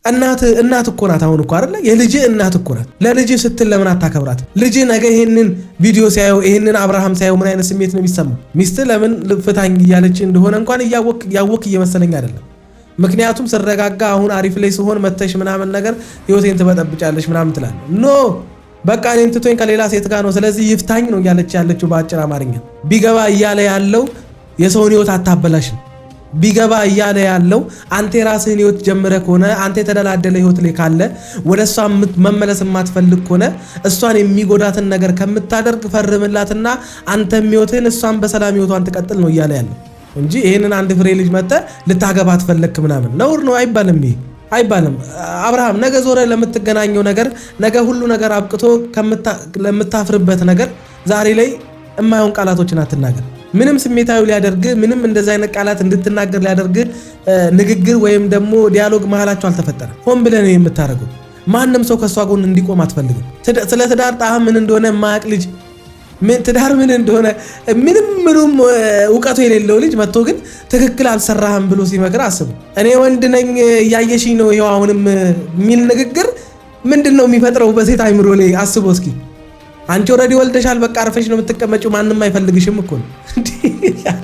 እናት እኮ ናት አሁን እኮ አይደለ የልጅ እናት እኮ ናት ለልጅ ስትል ለምን አታከብራት ልጅ ነገ ይሄንን ቪዲዮ ሲያዩ ይሄንን አብርሃም ሲያዩ ምን አይነት ስሜት ነው የሚሰማው ሚስት ለምን ፍታኝ እያለች እንደሆነ እንኳን ያወቅ እየመሰለኝ አይደለም ምክንያቱም ስረጋጋ አሁን አሪፍ ላይ ሲሆን መተሽ ምናምን ነገር ህይወቴን ትበጠብጫለሽ ምናምን ትላለህ ኖ በቃ እኔን ትቶኝ ከሌላ ሴት ጋር ነው ስለዚህ ይፍታኝ ነው ያለችው በአጭር አማርኛ ቢገባ እያለ ያለው የሰውን ህይወት አታበላሽም ቢገባ እያለ ያለው አንተ ራስህን ህይወት ጀምረህ ከሆነ አንተ የተደላደለ ህይወት ላይ ካለ ወደሷ መመለስ የማትፈልግ ከሆነ እሷን የሚጎዳትን ነገር ከምታደርግ ፈርምላትና አንተም ህይወትህን እሷን በሰላም ህይወቷን ትቀጥል ነው እያለ ያለው እንጂ ይሄንን አንድ ፍሬ ልጅ መጣ ልታገባ አትፈልክ ምናምን ነውር ነው አይባልም አብርሃም ነገ ዞረ ለምትገናኘው ነገር ነገ ሁሉ ነገር አብቅቶ ለምታፍርበት ነገር ዛሬ ላይ የማይሆን ቃላቶችን አትናገር ምንም ስሜታዊ ሊያደርግ ምንም እንደዛ አይነት ቃላት እንድትናገር ሊያደርግ ንግግር ወይም ደግሞ ዲያሎግ መሃላችሁ አልተፈጠረም ሆን ብለህ ነው የምታረገው ማንንም ሰው ከሷ ጎን እንዲቆም አትፈልግም ስለ ትዳር ጣዕም ምን እንደሆነ ማያቅ ልጅ ትዳር ምን እንደሆነ ምንም ዕውቀቱ የሌለው ልጅ መጥቶ ግን ትክክል አልሰራህም ብሎ ሲመክር አስቡ እኔ ወንድ ነኝ ያየሽኝ ነው ይሄው አሁንም ሚል ንግግር ምንድነው የሚፈጥረው በሴት አይምሮ ላይ አስቡ እስኪ አንቺ ኦሬዲ ወልደሻል በቃ አርፈሽ ነው የምትቀመጪው ማንንም አይፈልግሽም እኮ ነው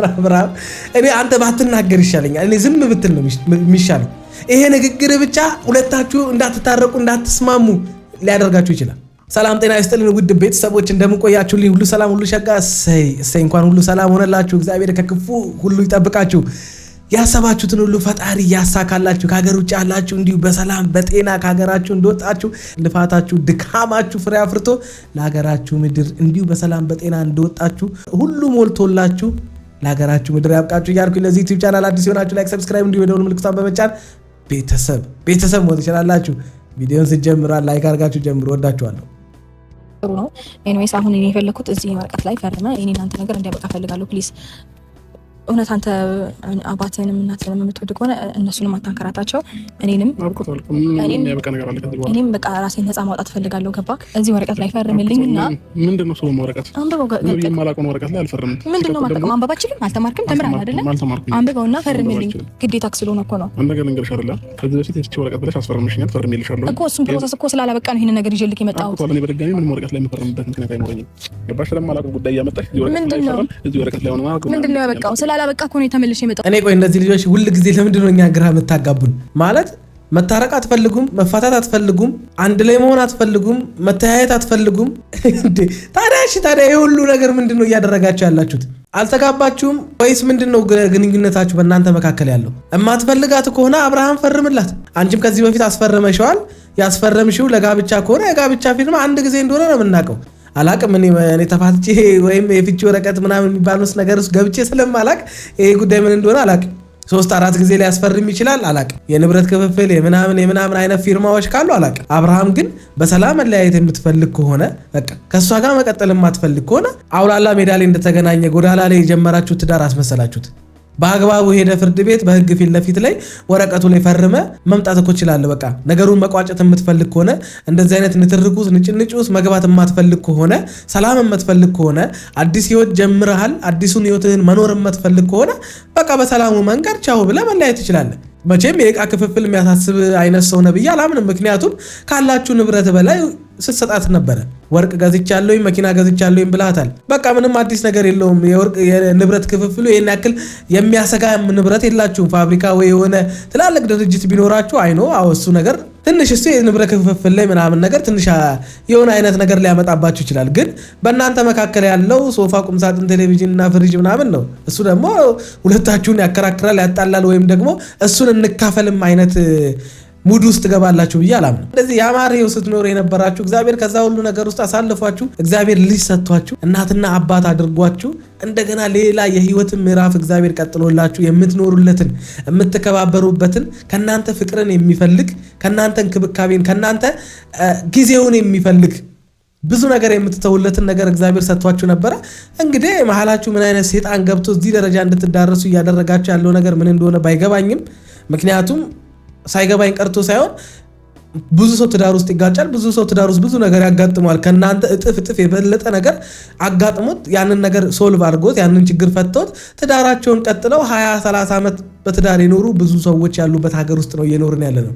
አብርሃም እኔ አንተ ባትናገር ይሻለኛል እኔ ዝም ብትል ነው የሚሻለው ይሄ ንግግር ብቻ ሁለታችሁ እንዳትታረቁ እንዳትስማሙ ሊያደርጋችሁ ይችላል ሰላም ጤና ይስጥልን ውድ ቤተሰቦች እንደምቆያችሁልኝ ሁሉ ሰላም ሁሉ ሸጋ እሰይ እንኳን ሁሉ ሰላም ሆነላችሁ እግዚአብሔር ከክፉ ሁሉ ይጠብቃችሁ ያሰባችሁትን ሁሉ ፈጣሪ ያሳካላችሁ ከሀገር ውጭ ያላችሁ እንዲሁ በሰላም በጤና ከሀገራችሁ እንደወጣችሁ ልፋታችሁ ድካማችሁ ፍሬ አፍርቶ ለሀገራችሁ ምድር እንዲሁ በሰላም በጤና እንደወጣችሁ ሁሉ ሞልቶላችሁ ለሀገራችሁ ምድር ያብቃችሁ እያልኩኝ ለዚህ ዩቲዩብ ቻናል አዲስ ሆናችሁ ላይክ ሰብስክራይብ እንዲሁ የደወል ምልክቱን በመጫን ቤተሰብ ሞት ይችላላችሁ ቪዲዮን ሲጀምሩ ላይክ አድርጋችሁ ጀምሩ ወዳችኋለሁ ጥሩ ነው ኤኒዌይስ አሁን እኔ የፈለኩት እዚህ ወረቀት ላይ ፈርመ እኔ እናንተ ነገር እንዲያበቃ ፈልጋለሁ ፕሊዝ እውነት አንተ አባትህንም እናትህንም የምትወድ ከሆነ እነሱንም አታንከራታቸው እኔንም በቃ ራሴን ነፃ ማውጣት ፈልጋለሁ ገባ እዚህ ወረቀት ላይ ፈርምልኝና ምንድነው ሰው ወረቀት የማላውቀው ወረቀት ላይ አልፈርምም ምንድነው ማንበብ አትችልም አልተማርክም ተምረሃል አይደለ አንብበውና ፈርምልኝ ግዴታ ስለሆነ እኮ ነው አንድ ነገር ልንገርሽ አይደለ ከዚህ በፊት እቺ ወረቀት ብለሽ አስፈርምሽኛል ፈርምልሻለሁ እኮ እሱም ፕሮሰስ እኮ ስላላበቃ ነው ይሄን ነገር ይዤልክ የመጣው እኮ ለኔ በድጋሚ ምንም ወረቀት ላይ የምፈርምበት ምክንያት አይኖረኝም ገባሽ ለማላውቀው ጉዳይ ያመጣሽ እዚህ ወረቀት ላይ ሆነ ምንድነው ያበቃው ስላላበቃ እኮ ነው ተመልሼ የመጣው እኔ ቆይ እነዚህ ልጆች ሁሉ ጊዜ ለምንድን ነው እኛ ግራ የምታጋቡን ማለት መታረቅ አትፈልጉም መፋታት አትፈልጉም አንድ ላይ መሆን አትፈልጉም መተያየት አትፈልጉም ታዲያ ይሄ ሁሉ ነገር ምንድነው እያደረጋችሁ ያላችሁት አልተጋባችሁም ወይስ ምንድነው ግንኙነታችሁ በእናንተ መካከል ያለው እማትፈልጋት ከሆነ አብርሃም ፈርምላት አንቺም ከዚህ በፊት አስፈርመሽዋል ያስፈረምሽው ለጋብቻ ከሆነ የጋብቻ ፊርማ አንድ ጊዜ እንደሆነ ነው የምናውቀው አላቅም እኔ ተፋትቼ ወይም የፍቺ ወረቀት ምናምን የሚባሉስ ነገር ውስጥ ገብቼ ስለማላቅ ይሄ ጉዳይ ምን እንደሆነ አላቅም 3-4 ጊዜ ሊያስፈርም ይችላል አላቅም የንብረት ክፍፍል የምናምን አይነት ፊርማዎች ካሉ አላቅም አብርሃም ግን በሰላም መለያየት የምትፈልግ ከሆነ በቃ ከሷ ጋር መቀጠል የማትፈልግ ከሆነ አውላላ ሜዳ ላይ እንደተገናኘ ጎዳላ ላይ የጀመራችሁት ትዳር አስመሰላችሁት በአግባቡ ሄደ ፍርድ ቤት በህግ ፊት ለፊት ላይ ወረቀቱ ላይ ፈርመ መምጣት እኮ ይችላል በቃ ነገሩን መቋጨት የምትፈልግ ከሆነ እንደዚህ አይነት ንትርኩስ ንጭንጭውስ መግባት የማትፈልግ ከሆነ ሰላም የምትፈልግ ከሆነ አዲስ ህይወት ጀምረሃል አዲሱን ህይወትህን መኖር የምትፈልግ ከሆነ በቃ በሰላሙ መንገድ ቻው ብለ መለያየት ይችላል መቼም የዕቃ ክፍፍል የሚያሳስብ አይነት ሰው ነብይ አላምንም ምክንያቱም ካላችሁ ንብረት በላይ ስትሰጣት ነበር ወርቅ ገዝቻለሁ መኪና ገዝቻለሁ ብላታል በቃ ምንም አዲስ ነገር የለውም የንብረት ክፍፍሉ የኔ ያክል የሚያሰጋ ንብረት የላችሁም ፋብሪካ ወይ የሆነ ትላልቅ ድርጅት ቢኖራችሁ አይኖ አወሱ ነገር ትንሽ እሱ የንብረት ክፍፍል ላይ ምናምን ነገር ትንሽ የሆነ አይነት ነገር ሊያመጣባችሁ ይችላል ግን በእናንተ መካከል ያለው ሶፋ ቁም ሳጥን ቴሌቪዥን እና ፍሪጅ ምናምን ነው እሱ ደግሞ ሁለታችሁን ያከራክራል ያጣላል ወይም ደግሞ እሱን እንካፈልም አይነት ሙድ ውስጥ ገባላችሁ ይያላም እንደዚህ ያማሪው ስትኖር የነበራችሁ እግዚአብሔር ከዛ ሁሉ ነገር ውስጥ አሳልፏችሁ እግዚአብሔር ልጅ ሰጥቷችሁ እናትና አባት አድርጓችሁ እንደገና ሌላ የህይወት ምዕራፍ እግዚአብሔር ቀጥሎላችሁ የምትኖሩለትን የምትከባበሩበትን ከናንተ ፍቅርን የሚፈልግ ከናንተ እንክብካቤን ከናንተ ጊዜውን የሚፈልግ ብዙ ነገር የምትተውለትን ነገር እግዚአብሔር ሰጥቷችሁ ነበር እንግዲህ መሐላችሁ ምን አይነት ሰይጣን ገብቶ እዚህ ደረጃ እንድትዳረሱ ያደረጋችሁ ያለው ነገር ምን እንደሆነ ባይገባኝም ምክንያቱም ሳይገባኝ ቀርቶ ሳይሆን ብዙ ሰው ትዳር ውስጥ ይጋጫል ብዙ ሰው ትዳር ውስጥ ብዙ ነገር ያጋጥማል ከናንተ እጥፍ የበለጠ ነገር አጋጥሞት ያንን ነገር ሶልቭ አድርጎት ያንን ችግር ፈተውት ትዳራቸውን ቀጥለው 20-30 ዓመት በትዳር የኖሩ ብዙ ሰዎች ያሉበት ሀገር ውስጥ ነው እየኖርን ያለነው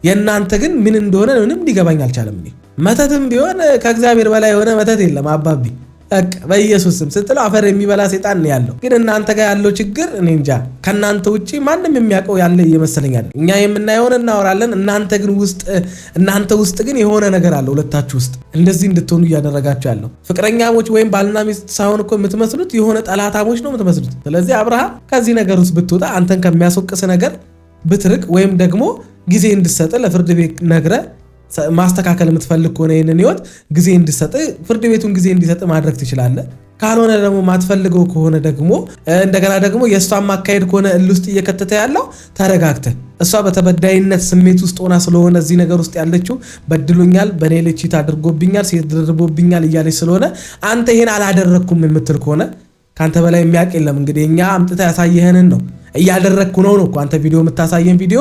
የእናንተ ግን ምን እንደሆነ ምንም ሊገባኝ አልቻለም። መተትም ቢሆን ከእግዚአብሔር በላይ የሆነ መተት የለም አባቢ በኢየሱስ ስም ስትለው አፈር የሚበላ ሰይጣን ነው ያለው። ግን እናንተ ጋር ያለው ችግር እኔ እንጃ ከናንተ ውጪ ማንም የሚያውቀው ያለ እየመሰለኝ አይደል። እኛ የምናየውን እናወራለን፣ እናንተ ውስጥ ግን የሆነ ነገር አለ ሁለታችሁ ውስጥ እንደዚህ እንድትሆኑ እያደረጋችሁ ያለው። ፍቅረኛሞች ወይም ባልና ሚስት ሳይሆን እኮ የምትመስሉት የሆነ ጠላታሞች ነው የምትመስሉት። ስለዚህ አብርሃም ከዚህ ነገር ውስጥ ብትወጣ አንተን ከሚያስወቅስ ነገር ብትርቅ ወይም ደግሞ ጊዜ እንድትሰጥ ለፍርድ ቤት ነግረ ማስተካከል የምትፈልግ ከሆነ ይሄንን ህይወት ጊዜ እንድትሰጥ ፍርድ ቤቱን ጊዜ እንዲሰጥ ማድረግ ትችላለህ። ካልሆነ ደግሞ ማትፈልገው ከሆነ ደግሞ እንደገና ደግሞ የእሷን ማካሄድ ከሆነ ውስጥ እየከተተ ያለው ተረጋግተህ እሷ በተበዳይነት ስሜት ውስጥ ሆና ስለሆነ እዚህ ነገር ውስጥ ያለችው በድሉኛል፣ በኔ ልጅ ታድርጎብኛል፣ ሴት ደርቦብኛል እያለች ስለሆነ አንተ ይሄን አላደረኩም የምትል ከሆነ ካንተ በላይ የሚያውቅ የለም። እንግዲህ እኛ አምጥታ ያሳየህንን ነው እያደረግኩ ነው እኮ አንተ ቪዲዮ የምታሳየን ቪዲዮ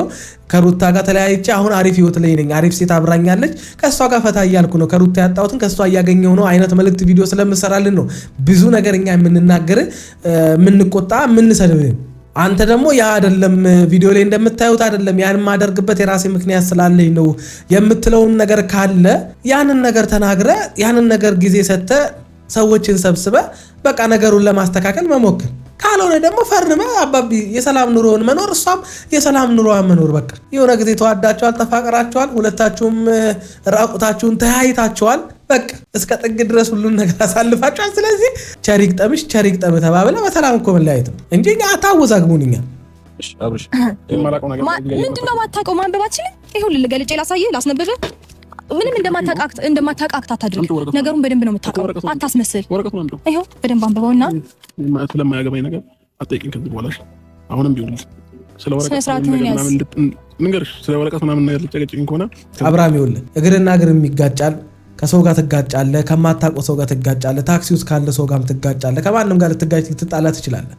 ከሩታ ጋር ተለያይቼ አሁን አሪፍ ህይወት ላይ ነኝ፣ አሪፍ ሴት አብራኛለች፣ ከሷ ጋር ፈታ እያልኩ ነው፣ ከሩታ ያጣሁትን ከሷ እያገኘው ነው አይነት መልእክት ቪዲዮ ስለምሰራልን ነው ብዙ ነገር እኛ የምንናገር የምንቆጣ የምንሰድብ። አንተ ደግሞ ያ አይደለም ቪዲዮ ላይ እንደምታዩት አይደለም፣ ያን ማደርግበት የራሴ ምክንያት ስላለኝ ነው የምትለውን ነገር ካለ ያንን ነገር ተናግረ ያንን ነገር ጊዜ ሰጥተ ሰዎችን ሰብስበ በቃ ነገሩን ለማስተካከል መሞክር። ካልሆነ ደግሞ ፈርመ አባቢ የሰላም ኑሮውን መኖር እሷም የሰላም ኑሮዋን መኖር። በቃ የሆነ ጊዜ ተዋዳቸዋል፣ ተፋቀራቸዋል፣ ሁለታችሁም ራቁታችሁን ተያይታቸዋል። በቃ እስከ ጥግ ድረስ ሁሉን ነገር አሳልፋቸዋል። ስለዚህ ቸሪክ ጠምሽ ቸሪክ ጠም ተባብለ በሰላም እኮ መለያየት ነው እንጂ አታወዛግቡንኛ። ምንድነው ማታውቀው? ማንበባችን ይሄው ልገልጬ ላሳየህ ላስነብብህ። ምንም እንደማታውቃት አታድርግ። ነገሩን በደንብ ነው የምታውቀው፣ አታስመስል። ይሄው በደንብ አንብበውና ስለማያገባኝ ነገር አትጠይቂኝ ከዚህ በኋላ። አሁንም ቢሆን ስለ ወረቀት ምናምን ነገር ልጨቀጭኝ ከሆነ አብርሃም ይኸውልህ እግርና እግር የሚጋጫል። ከሰው ጋር ትጋጫለህ፣ ከማታውቀው ሰው ጋር ትጋጫለህ፣ ታክሲ ውስጥ ካለ ሰው ጋርም ትጋጫለህ፣ ከማንም ጋር ልትጣላ ትችላለህ።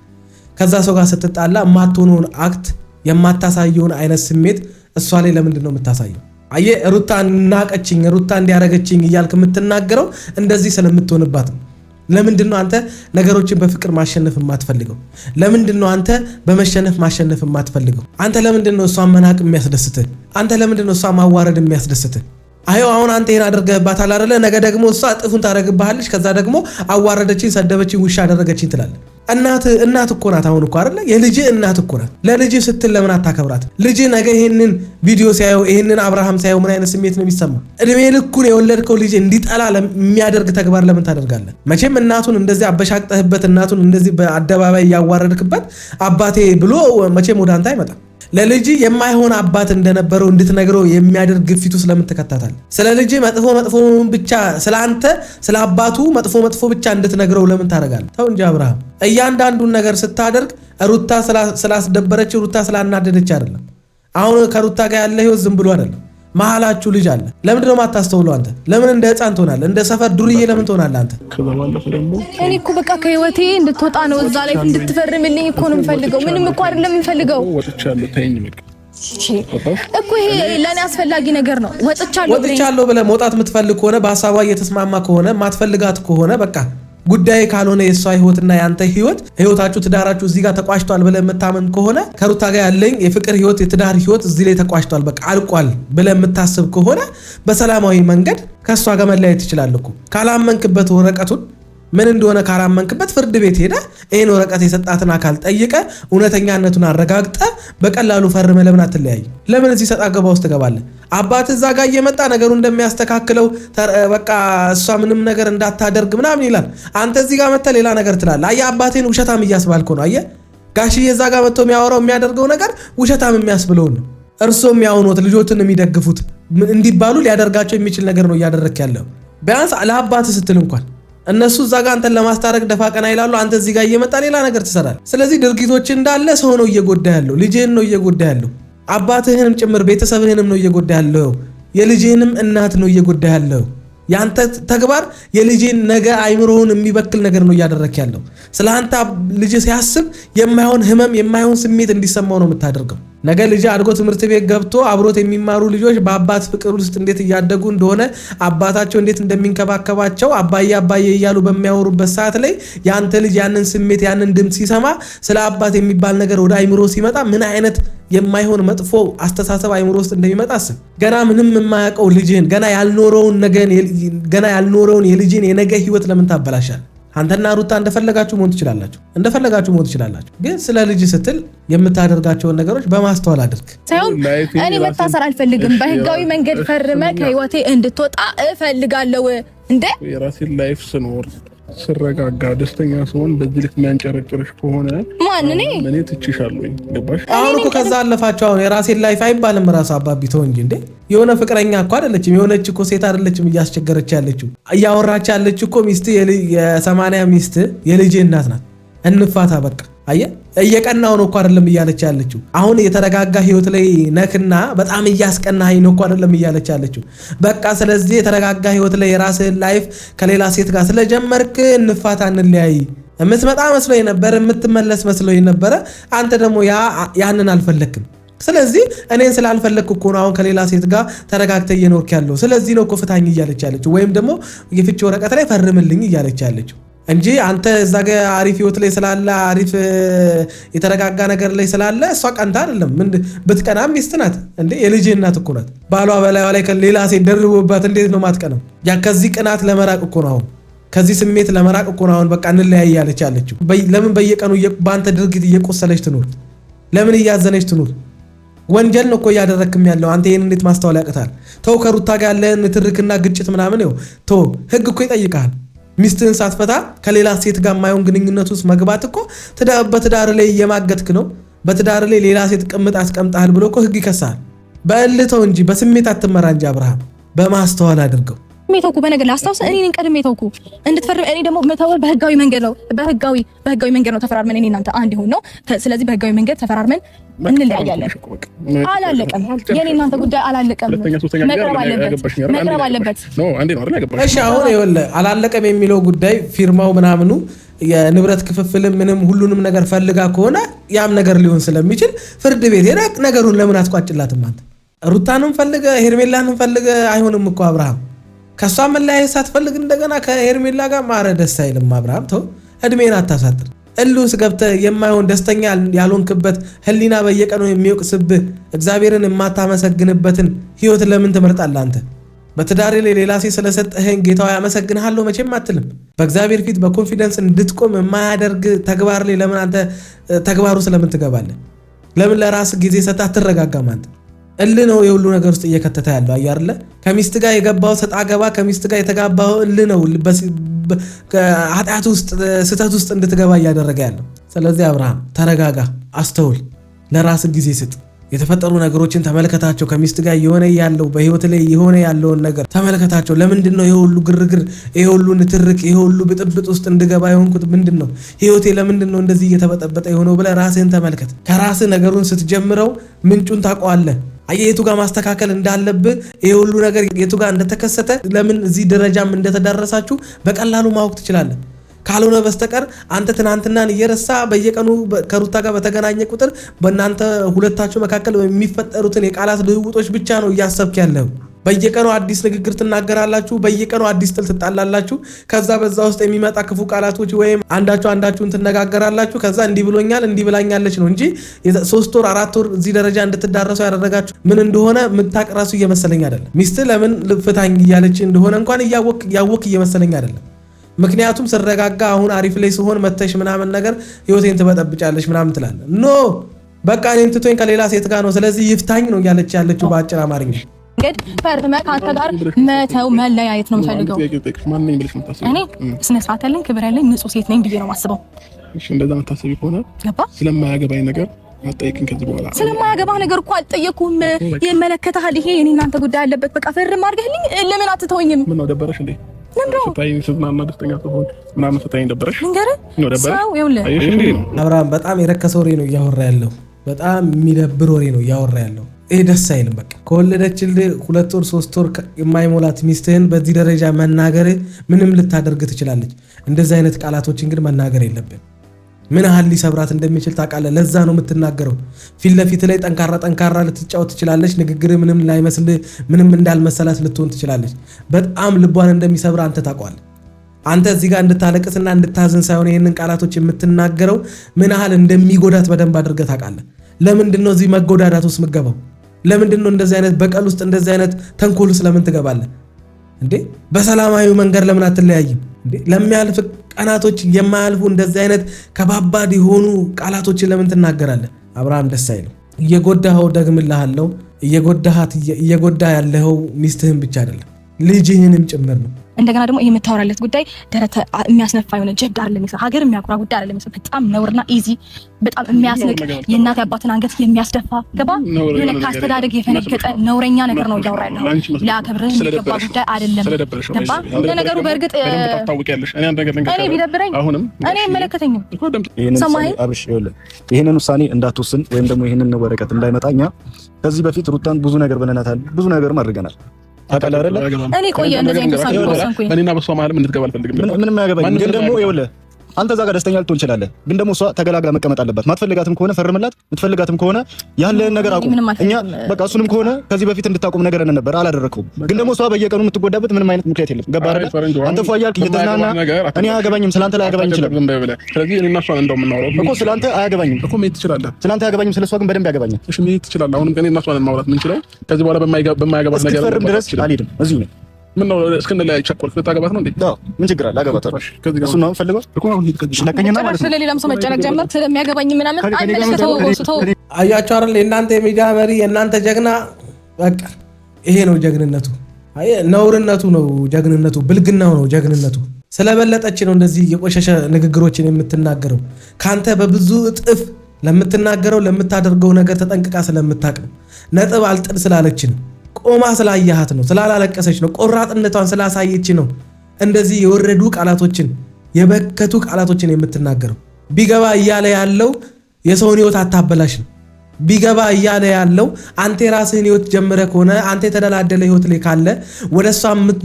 ከዛ ሰው ጋር ስትጣላ የማትሆነውን አክት የማታሳየውን አይነት ስሜት እሷ ላይ ለምንድን ነው የምታሳየው? አየህ ሩታ ናቀችኝ፣ ሩታ እንዲያረገችኝ እያልክ የምትናገረው እንደዚህ ስለምትሆንባት ነው። ለምንድን ነው አንተ ነገሮችን በፍቅር ማሸነፍ የማትፈልገው? ለምንድን ነው አንተ በመሸነፍ ማሸነፍ የማትፈልገው? አንተ ለምንድን ነው እሷን መናቅ የሚያስደስትህ? አንተ ለምንድን ነው እሷን ማዋረድ የሚያስደስትህ? አሁን አንተ ይሄን አድርገህባታል አይደለ? ነገ ደግሞ እሷ እጥፉን ታደርግብሃለች። ከዛ ደግሞ አዋረደችኝ፣ ሰደበችኝ፣ ውሻ አደረገችኝ ትላለህ። እናት እኮ ናት። አሁን እኮ አይደለ የልጅ እናት እኮ ናት። ለልጅ ስትል ለምን አታከብራት? ልጅ ነገ ይሄንን ቪዲዮ ሲያየው ይሄንን አብርሃም ሲያየው ምን አይነት ስሜት ነው የሚሰማው? እድሜ ልኩን የወለድከው ልጅ እንዲጠላ የሚያደርግ ተግባር ለምን ታደርጋለህ? መቼም እናቱን እንደዚህ አበሻቅጠህበት እናቱን እንደዚህ በአደባባይ እያዋረድክበት አባቴ ብሎ መቼም ወደ አንተ አይመጣም። ለልጅ የማይሆን አባት እንደነበረው እንድትነግረው የሚያደርግ ግፊቱ ስለምትከታታል። ስለ ልጅ መጥፎ ብቻ ስለ አንተ ስለ አባቱ መጥፎ ብቻ እንድትነግረው ለምን ታደርጋለህ? ተው እንጂ አብርሃም። እያንዳንዱን ነገር ስታደርግ ሩታ ስላስደበረች ሩታ ስላናደደች አይደለም። አሁን ከሩታ ጋር ያለ ህይወት ዝም ብሎ አይደለም። መሀላችሁ ልጅ አለ። ለምንድን ነው የማታስተውለው? አንተ ለምን እንደ ህፃን ትሆናለህ? እንደ ሰፈር ዱርዬ ለምን ትሆናለህ አንተ? እኔ እኮ በቃ ከህይወቴ እንድትወጣ ነው፣ እዛ ላይ እንድትፈርምልኝ እኮ ነው የምፈልገው። ምንም እኮ አይደለም የምፈልገው እኮ ይሄ ለኔ አስፈላጊ ነገር ነው። ወጥቻለሁ ብለህ መውጣት የምትፈልግ ከሆነ በሀሳቧ እየተስማማ ከሆነ ማትፈልጋት ከሆነ በቃ ጉዳይ ካልሆነ የሷ ህይወትና ያንተ ህይወታችሁ ትዳራችሁ እዚህ ጋር ተቋጭቷል ብለህ የምታመን ከሆነ ከሩታ ጋር ያለኝ የፍቅር ህይወት የትዳር ህይወት እዚህ ላይ ተቋጭቷል በቃ አልቋል ብለህ የምታስብ ከሆነ በሰላማዊ መንገድ ከሷ ጋር መለያየት ትችላለህ እኮ። ካላመንክበት ወረቀቱን ምን እንደሆነ ካላመንክበት ፍርድ ቤት ሄደ ይሄን ወረቀት የሰጣትን አካል ጠይቀ እውነተኛነቱን አረጋግጠ በቀላሉ ፈርመ ለምን አትለያይ? ለምን እዚህ ሰጣ ገባ ውስጥ ገባለህ? አባት እዛ ጋር እየመጣ ነገሩ እንደሚያስተካክለው በቃ እሷ ምንም ነገር እንዳታደርግ ምናምን ይላል። አንተ እዚህ ጋር መጥተህ ሌላ ነገር ትላለህ። አየህ አባቴን ውሸታም እያስባልከው ነው። አየህ ጋሽዬ እዛ ጋር መጥቶ የሚያወራው የሚያደርገው ነገር ውሸታም የሚያስብለው ነው። እርሶም ያውኑት ልጆችን የሚደግፉት እንዲባሉ ሊያደርጋቸው የሚችል ነገር ነው እያደረክ ያለው። ቢያንስ ለአባትህ ስትል እንኳን እነሱ እዛ ጋር አንተን ለማስታረቅ ደፋ ቀና ይላሉ። አንተ እዚህ ጋር እየመጣ ሌላ ነገር ትሰራለህ። ስለዚህ ድርጊቶች እንዳለ ሰው ነው እየጎዳ ያለው፣ ልጅህን ነው እየጎዳ ያለው፣ አባትህንም ጭምር ቤተሰብህንም ነው እየጎዳ ያለው፣ የልጅህንም እናት ነው እየጎዳ ያለው። ያንተ ተግባር የልጅህን ነገ አይምሮውን የሚበክል ነገር ነው እያደረክ ያለው። ስለ አንተ ልጅ ሲያስብ የማይሆን ህመም የማይሆን ስሜት እንዲሰማው ነው የምታደርገው። ነገ ልጅ አድጎ ትምህርት ቤት ገብቶ አብሮት የሚማሩ ልጆች በአባት ፍቅር ውስጥ እንዴት እያደጉ እንደሆነ አባታቸው እንዴት እንደሚንከባከባቸው አባዬ አባዬ እያሉ በሚያወሩበት ሰዓት ላይ ያንተ ልጅ ያንን ስሜት ያንን ድምፅ ሲሰማ ስለ አባት የሚባል ነገር ወደ አይምሮ ሲመጣ ምን አይነት የማይሆን መጥፎ አስተሳሰብ አይምሮ ውስጥ እንደሚመጣ አስብ። ገና ምንም የማያውቀው ልጅህን ገና ያልኖረውን የልጅህን የነገ ህይወት ለምን ታበላሻል? አንተና ሩታ እንደፈለጋችሁ መሆን ትችላላችሁ፣ ግን ስለ ልጅ ስትል የምታደርጋቸውን ነገሮች በማስተዋል አድርግ። እኔ መታሰር አልፈልግም። በህጋዊ መንገድ ፈርመ ከህይወቴ እንድትወጣ እፈልጋለሁ። እንዴ የራሴን ላይፍ ስኖር ስረጋጋ ደስተኛ ሲሆን በዚህ ልክ የሚያንጨረጭርሽ ከሆነ ማን እኔ ትችሻለሁኝ። ገባሽ? አሁን እኮ ከዛ አለፋቸው። አሁን የራሴን ላይፍ አይባልም ራሱ አባቢ ተው እንጂ እንዴ የሆነ ፍቅረኛ እኮ አይደለችም፣ የሆነች እኮ ሴት አይደለችም እያስቸገረች ያለችው። እያወራች ያለች እኮ ሚስት የ80 ሚስት የልጅ እናት ናት። እንፋታ በቃ አየህ፣ እየቀናው ነው እኮ አይደለም እያለች ያለችው። አሁን የተረጋጋ ህይወት ላይ ነክና በጣም እያስቀናኸኝ ነው እኮ አይደለም እያለች ያለችው። በቃ ስለዚህ የተረጋጋ ህይወት ላይ የራስህን ላይፍ ከሌላ ሴት ጋር ስለጀመርክ እንፋታ፣ እንለያይ። የምትመጣ መስሎኝ ነበር፣ የምትመለስ መስሎኝ ነበረ። አንተ ደግሞ ያንን አልፈለክም። ስለዚህ እኔን ስላልፈለክ እኮ ነው አሁን ከሌላ ሴት ጋር ተረጋግተህ እየኖርክ ያለው። ስለዚህ ነው እኮ ፍታኝ እያለች ያለችው፣ ወይም ደግሞ የፍቺ ወረቀት ላይ ፈርምልኝ እያለች ያለችው እንጂ አንተ እዛ ጋር አሪፍ ህይወት ላይ ስላለ አሪፍ የተረጋጋ ነገር ላይ ስላለ እሷ ቀንታ አይደለም። ብትቀናም ሚስት ናት እንዴ፣ የልጅ እናት እኮ ናት። ባሏ በላይዋ ላይ ከሌላ ሴት ደርቦባት እንዴት ነው ማትቀነው? ያ ከዚህ ቅናት ለመራቅ እኮ ነው አሁን፣ ከዚህ ስሜት ለመራቅ እኮ ነው አሁን በቃ እንለያይ ያለች ያለችው። ለምን በየቀኑ በአንተ ድርጊት እየቆሰለች ትኑር? ለምን እያዘነች ትኑር? ወንጀል ነው እኮ እያደረክም ያለው አንተ። ይሄን እንዴት ማስተዋል ያቅታል? ተው፣ ከሩታ ጋር ያለን ትርክና ግጭት ምናምን ነው ተው። ህግ እኮ ይጠይቃል። ሚስትህን ሳትፈታ ከሌላ ሴት ጋር የማይሆን ግንኙነት ውስጥ መግባት እኮ በትዳር ላይ እየማገጥክ ነው። በትዳር ላይ ሌላ ሴት ቅምጥ አስቀምጣል ብሎ እኮ ህግ ይከሳል። በእልህ እንጂ በስሜት አትመራ እንጂ አብርሃም፣ በማስተዋል አድርገው። ሜተውኩ በነገር ላስታውስ፣ እኔን ቀድሜ ተውኩ እንድትፈርም። እኔ ደግሞ መተው በህጋዊ መንገድ ነው፣ በህጋዊ መንገድ ነው ተፈራርመን እኔ እናንተ አንድ ይሁን ነው። ስለዚህ በህጋዊ መንገድ ተፈራርመን እንለያያለን። አላለቀም፣ የኔ እናንተ ጉዳይ አላለቀም። መቅረብ አለበት። እሺ አሁን ይኸውልህ አላለቀም የሚለው ጉዳይ ፊርማው ምናምኑ የንብረት ክፍፍልም ምንም ሁሉንም ነገር ፈልጋ ከሆነ ያም ነገር ሊሆን ስለሚችል ፍርድ ቤት ሄዳ ነገሩን ለምን አትቋጭላትም? አንተ ሩታንም ፈልገ ሄርሜላንም ፈልገ አይሆንም እኮ አብርሃም። ከሷ መለያየት ሳትፈልግ እንደገና ከሄርሜላ ጋር ማረ ደስ አይልም። አብርሃም ተው፣ እድሜን አታሳጥር። እሉስ ገብተህ የማይሆን ደስተኛ ያልሆንክበት ህሊና በየቀኑ የሚወቅስብህ እግዚአብሔርን የማታመሰግንበትን ህይወት ለምን ትመርጣለህ? አንተ በትዳሬ ላይ ሌላ ሴት ስለሰጠህን ጌታው ያመሰግንሃለሁ መቼም አትልም። በእግዚአብሔር ፊት በኮንፊደንስ እንድትቆም የማያደርግ ተግባር ላይ ለምን አንተ ተግባሩ ስለምን ትገባለህ? ለምን ለራስህ ጊዜ ሰጥተህ አትረጋጋም? አንተ እልህ ነው የሁሉ ነገር ውስጥ እየከተተ ያለው። አየህ አይደለ? ከሚስት ጋር የገባው ሰጣ ገባ፣ ከሚስት ጋር የተጋባው እልህ ነው ኃጢአት ውስጥ ስህተት ውስጥ እንድትገባ እያደረገ ያለው። ስለዚህ አብርሃም ተረጋጋ፣ አስተውል፣ ለራስህ ጊዜ ስጥ። የተፈጠሩ ነገሮችን ተመልከታቸው። ከሚስት ጋር የሆነ ያለው በህይወት ላይ የሆነ ያለውን ነገር ተመልከታቸው። ለምንድን ነው የሁሉ ግርግር፣ የሁሉ ንትርክ፣ የሁሉ ብጥብጥ ውስጥ እንድገባ የሆንኩት ምንድን ነው? ህይወቴ ለምንድን ነው እንደዚህ እየተበጠበጠ የሆነው ብለህ ራስህን ተመልከት። ከራስህ ነገሩን ስትጀምረው ምንጩን ታውቀዋለህ። የቱ ጋር ማስተካከል እንዳለብህ፣ ይሄ ሁሉ ነገር የቱ ጋር እንደተከሰተ፣ ለምን እዚህ ደረጃም እንደተዳረሳችሁ በቀላሉ ማወቅ ትችላለህ። ካልሆነ በስተቀር አንተ ትናንትናን እየረሳ በየቀኑ ከሩታ ጋር በተገናኘ ቁጥር በእናንተ ሁለታችሁ መካከል የሚፈጠሩትን የቃላት ልውውጦች ብቻ ነው እያሰብክ ያለው። በየቀኑ አዲስ ንግግር ትናገራላችሁ፣ በየቀኑ አዲስ ጥል ትጣላላችሁ። ከዛ በዛ ውስጥ የሚመጣ ክፉ ቃላቶች ወይም አንዳችሁን ትነጋገራላችሁ። ከዛ እንዲህ ብሎኛል እንዲህ ብላኛለች ነው እንጂ 3 ወር 4 ወር እዚህ ደረጃ እንድትዳረሱ ያደረጋችሁ ምን እንደሆነ ምታቅ ራሱ እየመሰለኝ አይደለም። ሚስት ለምን ፍታኝ እያለች እንደሆነ እንኳን እያወቅ እየመሰለኝ አይደለም። ምክንያቱም ስረጋጋ አሁን አሪፍ ላይ ሲሆን መተሽ ምናምን ነገር ህይወቴን ትበጠብጫለች ምናምን ትላለህ። ኖ በቃ እኔን ትቶኝ ከሌላ ሴት ጋር ነው ስለዚህ ይፍታኝ ነው እያለች ያለችው በአጭር አማርኛ። ገድ ፈርመህ ከአንተ ጋር መተው መለያየት ነው የምፈልገው። እኔ ስነ ስርዓት ያለኝ ክብር ያለኝ ንጹህ ሴት ነኝ ብዬ ነው የማስበው። እሺ እንደዛ መታሰቢ ከሆነ ስለማያገባኝ ነገር አትጠይቅኝ። ከዚህ በኋላ ስለማያገባህ ነገር እኮ አልጠየኩም። ይመለከታል። ይሄ የኔ እናንተ ጉዳይ አለበት። በቃ ፈርም አድርገህልኝ ለምን አትተወኝም? ምን ነው ደበረሽ እንዴ? አብርሃም በጣም የረከሰ ወሬ ነው እያወራ ያለው። በጣም የሚደብር ወሬ ነው እያወራ ያለው። ይሄ ደስ አይልም። በቃ ከወለደችልህ 2 ወር 3 ወር የማይሞላት ሚስትህን በዚህ ደረጃ መናገር ምንም ልታደርግ ትችላለች። እንደዚህ አይነት ቃላቶችን ግን መናገር የለብን። ምን ያህል ሊሰብራት እንደሚችል ታውቃለህ። ለዛ ነው የምትናገረው። ፊት ለፊት ላይ ጠንካራ ልትጫወት ትችላለች። ንግግር ምንም ላይመስል ምንም እንዳልመሰላት ልትሆን ትችላለች። በጣም ልቧን እንደሚሰብር አንተ ታውቃለህ። አንተ እዚህ ጋር እንድታለቅስና እንድታዝን ሳይሆን ይሄንን ቃላቶች የምትናገረው ምን ያህል እንደሚጎዳት በደንብ አድርገህ ታውቃለህ። ለምንድን ነው እዚህ መጎዳዳት ውስጥ የምትገባው? ለምንድን ነው እንደዚህ አይነት በቀል ውስጥ እንደዚህ አይነት ተንኮል ውስጥ ለምን ትገባለህ እንዴ? በሰላማዊ መንገድ ለምን አትለያይም እንዴ? ለሚያልፍ ቀናቶች የማያልፉ እንደዚህ አይነት ከባባድ የሆኑ ቃላቶችን ለምን ትናገራለህ? አብርሃም ደስ አይልም። እየጎዳኸው ደግምልሃለሁ፣ እየጎዳ ያለው ሚስትህን ብቻ አይደለም ልጅህንም ጭምር ነው። እንደገና ደግሞ ይሄ የምታወራለት ጉዳይ ደረተ የሚያስነፋ የሆነ ጀብድ አይደለም፣ ሀገር የሚያኩራ ጉዳይ አይደለም። በጣም ነውርና ኢዚ በጣም የሚያስንቅ የእናት አባትን አንገት የሚያስደፋ ገባ የሆነ ከአስተዳደግ የፈነገጠ ነውረኛ ነገር ነው እያወራ ያለው። ለአከብርህ የሚገባ ጉዳይ አይደለም። ገባ ለነገሩ በእርግጥ እኔ ቢደብረኝ እኔ አይመለከተኝም። ይህንን ውሳኔ እንዳትወስን ወይም ደግሞ ይህንን ወረቀት እንዳይመጣኛ ከዚህ በፊት ሩታን ብዙ ነገር ብለናታል፣ ብዙ ነገርም አድርገናል። ታውቃለህ አይደለ? እኔ ቆየ እንደዚህ እንኳን ወሰንኩኝ። እኔና በሷ መሀልም እንድትገባ አልፈልግም። ምንም አያገባኝም። ግን ደግሞ ይኸውልህ አንተ እዛ ጋር ደስተኛ ልትሆን ትችላለህ። ግን ደግሞ እሷ ተገላግላ መቀመጥ አለባት። ማትፈልጋትም ከሆነ ፈርምላት፣ የምትፈልጋትም ከሆነ ያለህን ነገር አቁም። እኛ በቃ እሱንም ከሆነ ከዚህ በፊት እንድታቆም ነገር ነበር፣ አላደረኩም። ግን ደግሞ እሷ በየቀኑ የምትጎዳበት ምንም አይነት ምክንያት የለም። ገባህ አይደል? አንተ ፏያልክ እየተዝናና እኔ አያገባኝም፣ ስላንተ ላይ አያገባኝ ይችላል። ስለዚህ እኔና እሷ እንደው የምናወራው እኮ ስላንተ አያገባኝም እኮ መሄድ ትችላለህ። ስላንተ አያገባኝም፣ ስለሷ ግን በደንብ ያገባኛል። እሺ መሄድ ትችላለህ። አሁንም እኔና እሷ ማውራት የምንችለው ከዚህ በኋላ በማያገባት ነገር እስክትፈርም ድረስ አልሄድም። እዚሁ ነኝ። ምን ነው እስክንለያይ ቸኮልክ? ልታገባት ነው እንዴ? አዎ ምን ችግር አለ? አገባታለሁ። እሱ ነው ፈልገው እኮ አሁን ለከኛና ማለት ነው። ስለሌላም ሰው መጨነቅ ጀመር። ስለሚያገባኝ ምናምን አይመለከተው። አያችሁ አይደል? የእናንተ የሚዲያ መሪ፣ የእናንተ ጀግና፣ በቃ ይሄ ነው ጀግንነቱ። አይ ነውርነቱ ነው ጀግንነቱ፣ ብልግናው ነው ጀግንነቱ። ስለበለጠች ነው እንደዚህ የቆሸሸ ንግግሮችን የምትናገረው። ካንተ በብዙ እጥፍ ለምትናገረው ለምታደርገው ነገር ተጠንቅቃ ስለምታውቅ ነው። ነጥብ አልጥል ስላለች ነው። ቆማ ስላያሃት ነው። ስላላለቀሰች ነው። ቆራጥነቷን ስላሳየች ነው እንደዚህ የወረዱ ቃላቶችን የበከቱ ቃላቶችን የምትናገረው። ቢገባ እያለ ያለው የሰውን ህይወት አታበላሽ ነው። ቢገባ እያለ ያለው አንተ የራስህን ህይወት ጀምረህ ከሆነ አንተ የተደላደለ ህይወት ላይ ካለ ወደ እሷ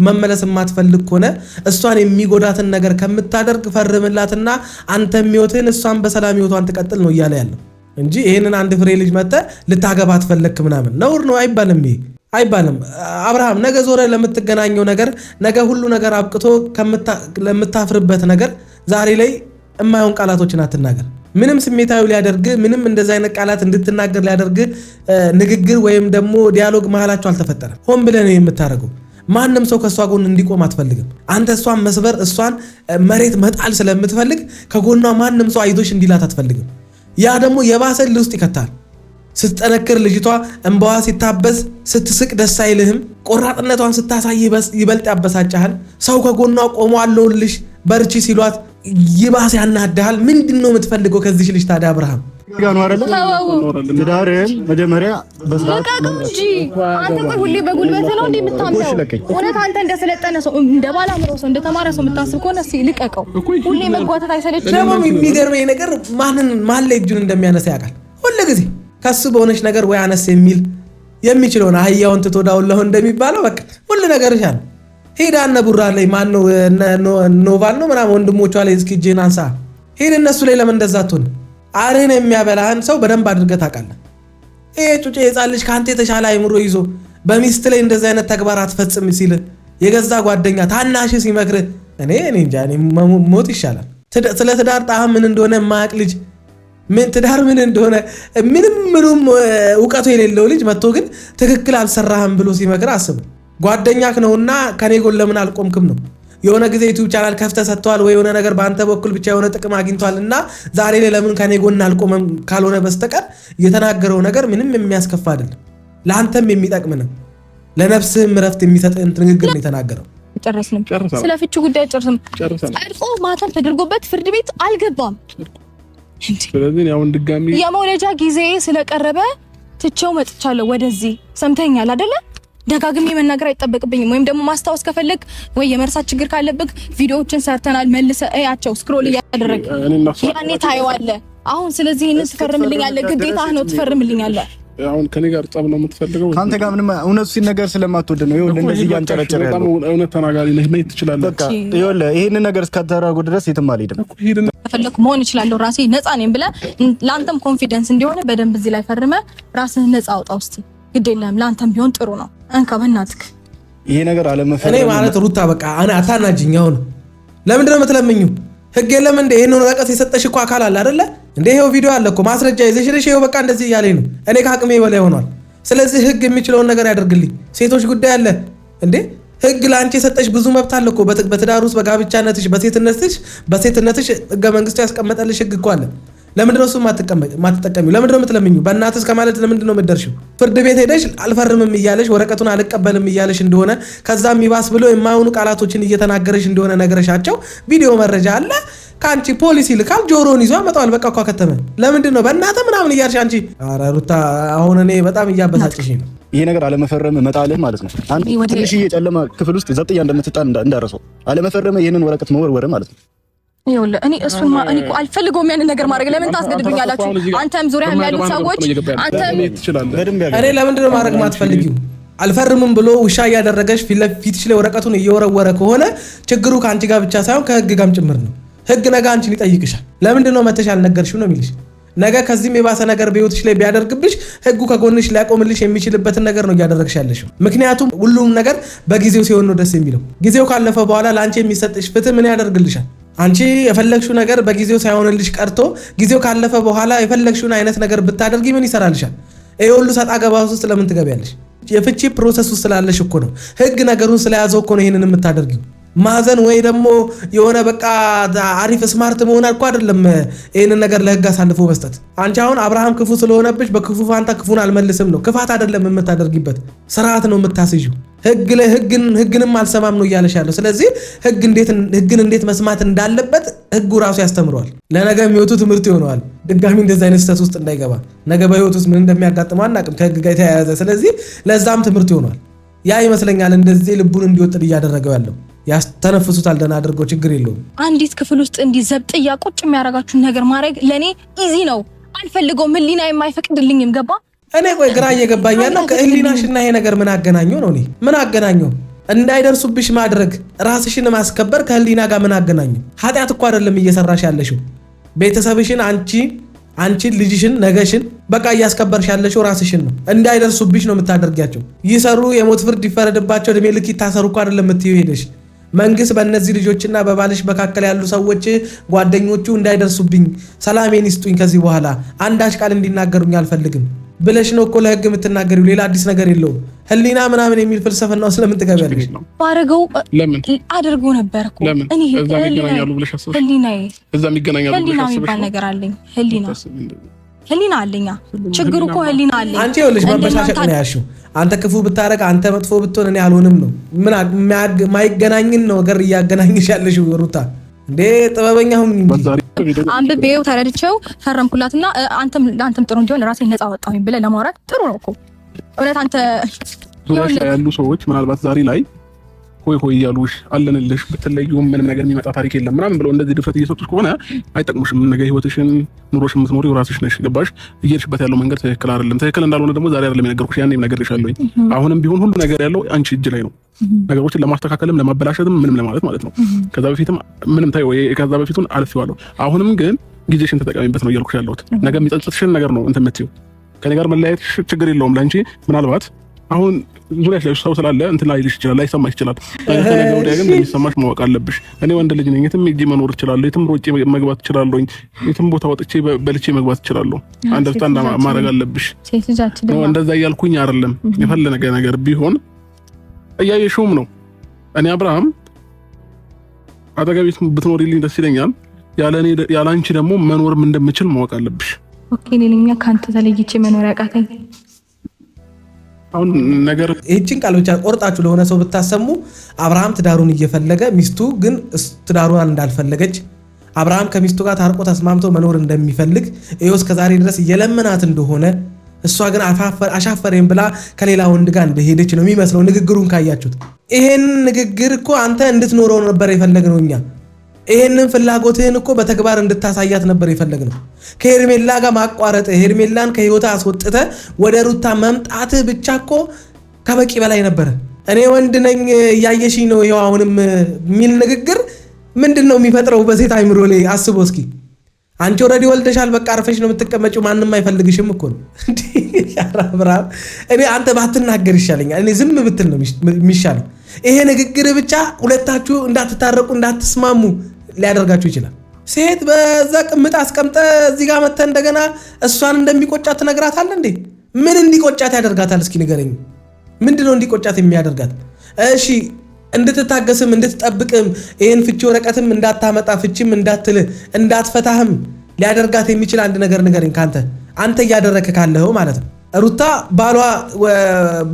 መመለስ የማትፈልግ ከሆነ እሷን የሚጎዳትን ነገር ከምታደርግ ፈርምላትና አንተም ህይወትህን እሷን በሰላም ህይወቷን ትቀጥል ነው እያለ ያለው እንጂ ይሄንን አንድ ፍሬ ልጅ መጥተህ ልታገባ አትፈለክ ምናምን ነውር ነው አይባልም። ይሄ አይባልም። አብርሃም ነገ ዞረ ለምትገናኘው ነገር ነገ ሁሉ ነገር አብቅቶ ለምታፍርበት ነገር ዛሬ ላይ የማይሆን ቃላቶችን አትናገር። ምንም ስሜታዊ ሊያደርግ ምንም እንደዛ አይነት ቃላት እንድትናገር ሊያደርግ ንግግር ወይም ደግሞ ዲያሎግ መሃላቸው አልተፈጠረም። ሆን ብለህ ነው የምታደርገው። ማንም ሰው ከሷ ጎን እንዲቆም አትፈልግም። አንተ እሷን መስበር እሷን መሬት መጣል ስለምትፈልግ ከጎኗ ማንም ሰው አይዞሽ እንዲላት አትፈልግም። ያ ደግሞ የባሰ ውስጥ ይከታል። ስትጠነክር ልጅቷ እንባዋ ሲታበስ ስትስቅ ደስ አይልህም። ቆራጥነቷን ስታሳይ ይበልጥ ያበሳጫሃል። ሰው ከጎኗ ቆሞ አለውልሽ በርቺ ሲሏት ይባስ ያናድሃል። ምንድነው የምትፈልገው ከዚህ ልጅ ታዲያ? አብርሃም ጋር ነው አይደል? ትዳርህን መጀመሪያ በስርዓት እንጂ አንተ ቆይ ሁሌ በጉልበት ነው እንዴ የምታምረው? እውነት አንተ እንደሰለጠነ ሰው እንደ ባላምሮ ሰው እንደተማረ ሰው የምታስብ ከሆነ እስኪ ልቀቀው። ሁሌ መጓተት አይሰለችም? ደግሞ የሚገርመኝ ነገር ማን ላይ እጁን እንደሚያነሳ ያውቃል። ሁሉ ጊዜ ከሱ በሆነች ነገር ወይ አነስ የሚችለውን አህያውን ትቶ ዳውላው እንደሚባለው በቃ ሁሉ ነገር ይሻል። ሄዳ እነ ቡራ ላይ ማነው ኖቫል ነው ምናምን ወንድሞቿ ላይ እስኪ እጅህን አንሳ ሄድ እነሱ ላይ ለምን እንደዛ ትሆን? አርህን የሚያበላህን ሰው በደንብ አድርገህ ታውቃለህ። ይሄ ጩጬ ሕፃን ልጅ ከአንተ የተሻለ አይምሮ ይዞ በሚስት ላይ እንደዚህ አይነት ተግባር አትፈጽም ሲል የገዛ ጓደኛ ታናሽ ሲመክርህ እኔ እንጃ ሞት ይሻላል። ስለ ትዳር ጣዕም ምን እንደሆነ የማያውቅ ልጅ ትዳር ምን እንደሆነ ምንም እውቀቱ የሌለው ልጅ መጥቶ ግን ትክክል አልሰራህም ብሎ ሲመክር አስብ። ጓደኛክ ነውና ከኔ ጎን ለምን አልቆምክም ነው። የሆነ ጊዜ ዩቲዩብ ቻናል ከፍተህ ሰጥቷል ወይ የሆነ ነገር በአንተ በኩል ብቻ የሆነ ጥቅም አግኝቷልና ዛሬ ላይ ለምን ከኔ ጎን አልቆመም ካልሆነ በስተቀር የተናገረው ነገር ምንም የሚያስከፋ አይደለም። ለአንተም የሚጠቅም ነው። ለነፍስህም እረፍት የሚሰጥ ንግግር ነው የተናገረው። ጨረስንም። ስለ ፍቺ ጉዳይ ጨርሰም ጸድቆ ማተም ተደርጎበት ፍርድ ቤት አልገባም። ስለዚህ አሁን ድጋሚ የመውለጃ ጊዜ ስለቀረበ ትቼው መጥቻለሁ ወደዚህ። ሰምተኛል አይደለ? ደጋግሜ መናገር አይጠበቅብኝም። ወይም ደግሞ ማስታወስ ከፈለግ ወይ የመርሳት ችግር ካለብክ ቪዲዮዎችን ሰርተናል፣ መልሰህ እያቸው ስክሮል እያደረግ ያኔ ታየዋለህ። አሁን ስለዚህ ይሄንን ትፈርምልኛለህ፣ ግዴታ ነው ትፈርምልኛለህ። አሁን ከኔ ጋር ጸብ ነው የምትፈልገው? ካንተ ጋር ምንም እውነቱ ሲነገር ስለማትወድ ነው። ይኸውልህ እንደዚህ ያንጨረጨረ ያለው እውነት ተናጋሪ ነህ፣ ምን ትችላለህ? በቃ ይኸውልህ ይሄንን ነገር እስካተራጉ ድረስ የትም አልሄድም። እንደፈለኩ መሆን እችላለሁ ራሴ ነፃ ነኝ ብለህ ላንተም ኮንፊደንስ እንዲሆነ በደንብ እዚህ ላይ ፈርመህ ራስህን ነፃ አውጣ ውስጥ ግድ የለም ላንተም ቢሆን ጥሩ ነው። እንካ በእናትህ ይሄ ነገር አለመፈረም እኔ ማለት ሩታ በቃ አታናጅኝ። አሁን ለምንድን ነው የምትለምኙ? ህግ የለም እንዴ? ይሄን ወረቀት የሰጠሽ እኮ አካል አለ አይደለ እንዴ? ይሄው ቪዲዮ አለ እኮ ማስረጃ ይዘሽ ይሄው በቃ እንደዚህ እያለኝ ነው። እኔ ከአቅሜ በላይ ሆኗል። ስለዚህ ህግ የሚችለውን ነገር ያደርግልኝ። ሴቶች ጉዳይ አለ እንዴ? ህግ ለአንቺ የሰጠሽ ብዙ መብት አለ እኮ በትዳር ውስጥ በጋብቻነትሽ በሴትነትሽ ህገ መንግስቱ ያስቀመጠልሽ ህግ እኮ አለ። ለምንድን ነው እሱ ማትጠቀሚው? ለምንድን ነው የምትለምኚው? በእናትህ ከማለት ለምንድን ነው የምትደርሺው? ፍርድ ቤት ሄደሽ አልፈርምም እያለሽ ወረቀቱን አልቀበልም እያለሽ እንደሆነ ከዛም ይባስ ብሎ የማይሆኑ ቃላቶችን እየተናገረሽ እንደሆነ ነገረሻቸው ቪዲዮ መረጃ አለ። ከአንቺ ፖሊስ ይልካል፣ ጆሮውን ይዞ ያመጣዋል። በቃ እኮ ከተመ። ለምንድን ነው በእናትህ ምናምን እያልሽ አንቺ? ኧረ ሩታ አሁን እኔ በጣም እያበሳጭሽ ነው። ይሄ ነገር አለመፈረም መጣልህ ማለት ነው። አንተ ትንሽ የጨለማ ክፍል ውስጥ ዘብጥያ እንደምትጣል እንዳረሰው አለመፈረም ይሄንን ወረቀት መወርወር ማለት ነው። ይኸውልህ እኔ እሱን እኔ እኮ አልፈልገውም ያንን ነገር ማድረግ። ለምን ታስገድዱኛላችሁ? አንተም ዙሪያ ያሉት ሰዎች አንተም እኔ ለምንድን ነው ማድረግ ማትፈልጊው? አልፈርምም ብሎ ውሻ እያደረገሽ ፊትሽ ላይ ወረቀቱን እየወረወረ ከሆነ ችግሩ ከአንቺ ጋር ብቻ ሳይሆን ከህግ ጋርም ጭምር ነው። ህግ ነገ አንቺን ይጠይቅሻል። ለምንድን ነው መተሽ አልነገርሽው ነው የሚልሽ። ነገ ከዚህም የባሰ ነገር በህይወትሽ ላይ ቢያደርግብሽ ህጉ ከጎንሽ ሊያቆምልሽ የሚችልበትን ነገር ነው እያደረግሽ ያለሽው። ምክንያቱም ሁሉም ነገር በጊዜው ሲሆን ነው ደስ የሚለው። ጊዜው ካለፈ በኋላ ለአንቺ የሚሰጥሽ ፍትህ ምን ያደርግልሻል? አንቺ የፈለግሽው ነገር በጊዜው ሳይሆንልሽ ቀርቶ ጊዜው ካለፈ በኋላ የፈለግሽውን አይነት ነገር ብታደርጊ ምን ይሰራልሻል? ይሄ ሁሉ ሰጣ ገባ ውስጥ ለምን ትገቢያለሽ? የፍቺ ፕሮሰስ ውስጥ ስላለሽ እኮ ነው። ህግ ነገሩን ስለያዘው እኮ ነው ይሄንን የምታደርጊው። ማዘን ወይ ደግሞ የሆነ በቃ አሪፍ ስማርት መሆን እኮ አይደለም ይሄንን ነገር ለህግ አሳልፎ መስጠት። አንቺ አሁን አብርሃም ክፉ ስለሆነብሽ በክፉ ፋንታ ክፉን አልመልስም ነው። ክፋት አይደለም የምታደርጊበት፣ ስርዓት ነው የምታስይው። ህግንም አልሰማም ነው እያለሽ ያለው። ስለዚህ ህግን እንዴት መስማት እንዳለበት ህጉ ራሱ ያስተምረዋል። ለነገ የሚወጡ ትምህርት ይሆነዋል። ድጋሚ እንደዚህ አይነት ስህተት ውስጥ እንዳይገባ ነገ በህይወት ውስጥ ምን እንደሚያጋጥመው አናውቅም ከህግ ጋር የተያያዘ። ስለዚህ ለዛም ትምህርት ይሆነዋል። ያ ይመስለኛል እንደዚህ ልቡን እንዲወጥል እያደረገው ያለው። ያስተነፍሱታል ደህና አድርገው፣ ችግር የለውም። አንዲት ክፍል ውስጥ እንዲዘብጥያ ቁጭ የሚያረጋችሁን ነገር ማድረግ ለኔ ኢዚ ነው። አልፈልገውም፣ ህሊና የማይፈቅድልኝም። ገባ? እኔ ቆይ ግራ እየገባኝ ያለው ከህሊናሽና ይሄ ነገር ምን አገናኘው ነው? እኔ ምን አገናኘው? እንዳይደርሱብሽ ማድረግ ራስሽን ማስከበር ከህሊና ጋር ምን አገናኘው? ኃጢአት እኮ አይደለም እየሰራሽ ያለሽው። ቤተሰብሽን አንቺን ልጅሽን ነገሽን በቃ እያስከበርሽ ያለሽው ራስሽን ነው። እንዳይደርሱብሽ ነው የምታደርጊያቸው። ይሰሩ የሞት ፍርድ ይፈረድባቸው እድሜ ልክ ይታሰሩ እኮ አይደለም የምትይው ሄደሽ መንግስት በእነዚህ ልጆችና በባልሽ መካከል ያሉ ሰዎች ጓደኞቹ እንዳይደርሱብኝ ሰላሜን ይስጡኝ፣ ከዚህ በኋላ አንዳች ቃል እንዲናገሩኝ አልፈልግም ብለሽ ነው እኮ ለህግ የምትናገሪው። ሌላ አዲስ ነገር የለውም። ህሊና ምናምን የሚል ፍልስፍና ውስጥ ለምን ትገቢያለሽ? ባረገው ለምን አድርገው ነበር እኮ እኔ እዛ የሚገናኛሉ ብለሽ አስበሽ? እዛ የሚገናኛሉ ብለሽ አስበሽ? ህሊና ነገር አለኝ። ህሊና አለኛ። ችግሩ እኮ ህሊና አለኝ። አንቺ ይኸውልሽ መበሻሸቅ ነው ያልሽው። አንተ ክፉ ብታረግ አንተ መጥፎ ብትሆን እኔ አልሆንም ነው። ምን ማይገናኝን ነው ነገር እያገናኝሽ ያለሽው ሩታ። እንዴ ጥበበኛሁም አንብቤው ተረድቼው ፈረምኩላትና አንተም ጥሩ እንዲሆን ራሴን ነፃ ወጣሁኝ ብለህ ለማውራት ጥሩ ነው እኮ እውነት። አንተ ያሉ ሰዎች ምናልባት ዛሬ ላይ ሆይ እያሉሽ አለንልሽ ብትለዩም ምንም ነገር የሚመጣ ታሪክ የለም ምናምን ብለው እንደዚህ ድፍረት እየሰጡሽ ከሆነ አይጠቅሙሽም። ነገ ህይወትሽን ኑሮሽ የምትኖሪው ራስሽ ነሽ። ገባሽ? እየሄድሽበት ያለው መንገድ ትክክል አይደለም። ትክክል እንዳልሆነ ደግሞ ዛሬ አይደለም የነገርኩሽ፣ ያኔም ነግሬሻለሁኝ። አሁንም ቢሆን ሁሉ ነገር ያለው አንቺ እጅ ላይ ነው። ነገሮችን ለማስተካከልም ለማበላሸትም ምንም ለማለት ማለት ነው። ከዛ በፊትም ምንም ታይ ወይ ከዛ በፊቱን አልፌዋለሁ። አሁንም ግን ጊዜሽን ተጠቀሚበት ነው እያልኩሽ ያለሁት። ነገ የሚጸጽትሽን ነገር ነው እንትን የምትይው። ከኔ ጋር መለያየት ችግር የለውም ለአንቺ። ምናልባት አሁን ዙሪያሽ ላይ ሰው ስላለ እንትን ላይልሽ ይችላል፣ ላይሰማሽ ይችላል። ነገ ወዲያ ግን እንደሚሰማሽ ማወቅ አለብሽ። እኔ ወንድ ልጅ ነኝ። የትም ሄጄ መኖር እችላለሁ። የትም ሮጬ መግባት እችላለሁ። የትም ቦታ ወጥቼ በልቼ መግባት እችላለሁ። አንደርስታንድ ማድረግ አለብሽ። እንደዛ እያልኩኝ አይደለም። የፈለገ ነገር ቢሆን እያየሽውም ነው። እኔ አብርሃም አጠገቤ ብትኖሪልኝ ደስ ይለኛል። ያለ አንቺ ደግሞ መኖርም እንደምችል ማወቅ አለብሽ። ኦኬ ነኝ ካንተ ተለይቼ መኖር ያቃተኝ አሁን ነገር እቺን ቃል ብቻ ቆርጣችሁ ለሆነ ሰው ብታሰሙ አብርሃም ትዳሩን እየፈለገ ሚስቱ ግን ትዳሩን እንዳልፈለገች፣ አብርሃም ከሚስቱ ጋር ታርቆ ተስማምቶ መኖር እንደሚፈልግ ይኸው እስከዛሬ ድረስ እየለመናት እንደሆነ እሷ ግን አሻፈረኝ ብላ ከሌላ ወንድ ጋር እንደሄደች ነው የሚመስለው ንግግሩን ካያችሁት። ይሄን ንግግር እኮ አንተ እንድትኖረው ነበር የፈለግነው እኛ። ይሄንን ፍላጎትህን እኮ በተግባር እንድታሳያት ነበር የፈለግነው። ከሄርሜላ ጋር ማቋረጥ፣ ሄርሜላን ከህይወት አስወጥተ ወደ ሩታ መምጣት ብቻ እኮ ከበቂ በላይ ነበር። እኔ ወንድ ነኝ እያየሽኝ ነው ይሄው አሁንም የሚል ንግግር ምንድነው የሚፈጥረው በሴት አይምሮ ላይ? አስቦ እስኪ አንቺ ኦልሬዲ ወልደሻል፣ በቃ አርፈሽ ነው የምትቀመጪው፣ ማንም አይፈልግሽም እኮ ነው እንዴ። አብርሃም እኔ አንተ ባትናገር ይሻለኛል፣ እኔ ዝም ብትል ነው የሚሻለው። ይሄ ንግግር ብቻ ሁለታችሁ እንዳትታረቁ እንዳትስማሙ ሊያደርጋችሁ ይችላል። ሴት በዛ ቅምጥ አስቀምጠ እዚህ ጋር መተህ እንደገና እሷን እንደሚቆጫት ትነግራታለህ እንዴ? ምን እንዲቆጫት ያደርጋታል? እስኪ ንገረኝ። ምንድነው እንዲቆጫት የሚያደርጋት? እሺ እንድትታገስም እንድትጠብቅም ይሄን ፍቺ ወረቀትም እንዳታመጣ ፍቺም እንዳትል እንዳትፈታህም ሊያደርጋት የሚችል አንድ ነገር ንገረኝ። አንተ እያደረክ ካለኸው ማለት ነው። ሩታ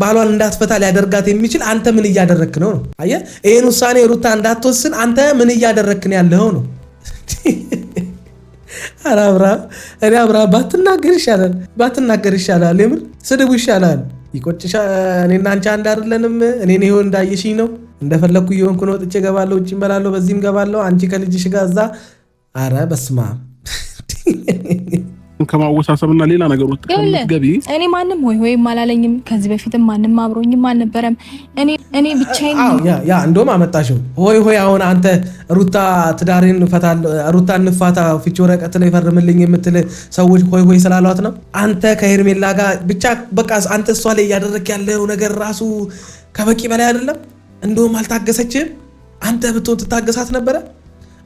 ባሏን እንዳትፈታ ሊያደርጋት የሚችል አንተ ምን እያደረክ ነው? አየህ፣ ይሄን ውሳኔ ሩታ እንዳትወስን አንተ ምን እያደረክ ነው ያለኸው ነው። ኧረ አብርሃም ባትናገር ይሻላል። የምር ስድቡ ይሻላል። ይቆጭሻል። እኔና አንቺ አንድ አይደለንም። እኔን ይሄው እንዳየሽኝ ነው። እንደፈለኩ እየሆንኩ ነው። ወጥቼ እገባለሁ፣ ውጭ እበላለሁ፣ በዚህም እገባለሁ። አንቺ ከልጅሽ ጋር እዛ። ኧረ በስመ አብ ከማወሳሰብና ሌላ ነገር ውስጥ ከምትገቢ እኔ ማንም ሆይ አላለኝም። ከዚህ በፊትም ማንም አብሮኝም አልነበረም። እኔ ብቻዬን ያ እንደውም አመጣሽው ሆይ አሁን አንተ ሩታ ትዳሬን ሩታ እንፋታ ፍቺ ወረቀት ላይ ፈርምልኝ የምትል ሰዎች ሆይ ስላሏት ነው። አንተ ከሄርሜላ ጋር ብቻ በቃ አንተ እሷ ላይ እያደረክ ያለው ነገር ራሱ ከበቂ በላይ አይደለም። እንደውም አልታገሰችም። አንተ ብትሆን ትታገሳት ነበረ።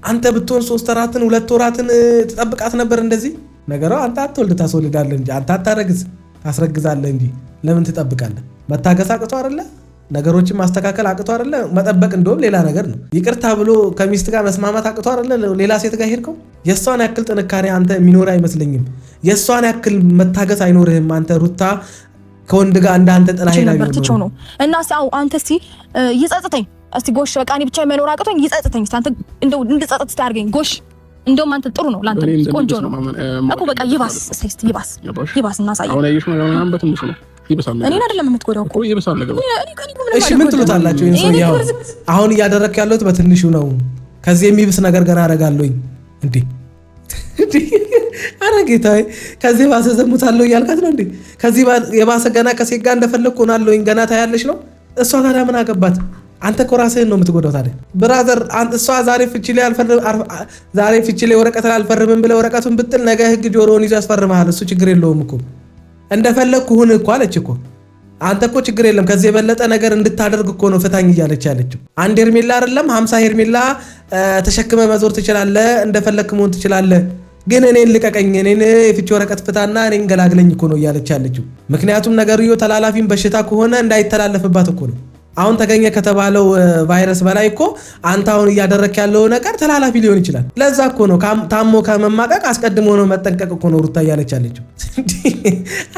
አንተ ብትሆን 3 ወራትን 2 ወራትን ትጠብቃት ነበር። እንደዚህ ነገሩ አንተ አትወልድ ታስወልዳለህ እንጂ አንተ አታረግዝ ታስረግዛለህ እንጂ ለምን ትጠብቃለህ? መታገስ አቅቶ አይደለ? ነገሮችን ማስተካከል አቅቶ አይደለ? መጠበቅ እንደውም ሌላ ነገር ነው። ይቅርታ ብሎ ከሚስት ጋር መስማማት አቅቶ አይደለ ሌላ ሴት ጋር ሄድከው? የሷን ያክል ጥንካሬ አንተ የሚኖር አይመስለኝም። የሷን ያክል መታገስ አይኖርህም። አንተ ሩታ ከወንድ ጋር እንዳንተ ጥላ ሄዳ ነው እና አንተ እስቲ ይጸጽተኝ እስቲ ጎሽ፣ በቃ እኔ ብቻ መኖር አቅቶኝ ይጸጽተኝ። አንተ እንደው እንድጸጽት ታርገኝ ጎሽ። እንደውም አንተ ጥሩ ነው ላንተ ቆንጆ ነው እኮ በቃ ይባስ እናሳየው። አሁን አይሽ ነው ያውናም በትንሽ ነው ይበሳል። እኔን አይደለም የምትጎዳው እኮ ይበሳል ነገር። እሺ ምን ትሉታላችሁ? ይሄን ሰው ያው አሁን እያደረክ ያለሁት በትንሹ ነው። ከዚህ የሚብስ ነገር ገና አረጋለሁኝ እንዴ? አረ ጌታዬ፣ ከዚህ ባሰ ዘሙታለሁ እያልካት ነው እንዴ? ከዚህ የባሰ ገና ከሴት ጋር እንደፈለኩ ሆናለሁኝ ገና ታያለሽ ነው። እሷ ታዲያ ምን አገባት? አንተ እኮ ራስህን ነው የምትጎዳው። ታዲያ ብራዘር እሷ ዛሬ ፍቺ ላይ ወረቀት ላይ አልፈርምም ብለህ ወረቀቱን ብጥል ነገ ህግ ጆሮውን ይዞ ያስፈርምሃል። እሱ ችግር የለውም እኮ እንደፈለግኩ ሁን እኮ አለች እኮ። አንተ እኮ ችግር የለም ከዚህ የበለጠ ነገር እንድታደርግ እኮ ነው ፍታኝ እያለች ያለችው። አንድ ሄርሜላ አይደለም 50 ሄርሜላ ተሸክመ መዞር ትችላለህ፣ እንደፈለግክ መሆን ትችላለህ። ግን እኔን ልቀቀኝ፣ እኔን የፍቺ ወረቀት ፍታና እኔን ገላግለኝ እኮ ነው እያለች ያለችው። ምክንያቱም ነገርዮ ተላላፊም በሽታ ከሆነ እንዳይተላለፍባት እኮ ነው። አሁን ተገኘ ከተባለው ቫይረስ በላይ እኮ አንተ አሁን እያደረክ ያለው ነገር ተላላፊ ሊሆን ይችላል። ለዛ እኮ ነው ታሞ ከመማቀቅ አስቀድሞ ነው መጠንቀቅ እኮ ነው ሩታ እያለች ያለችው።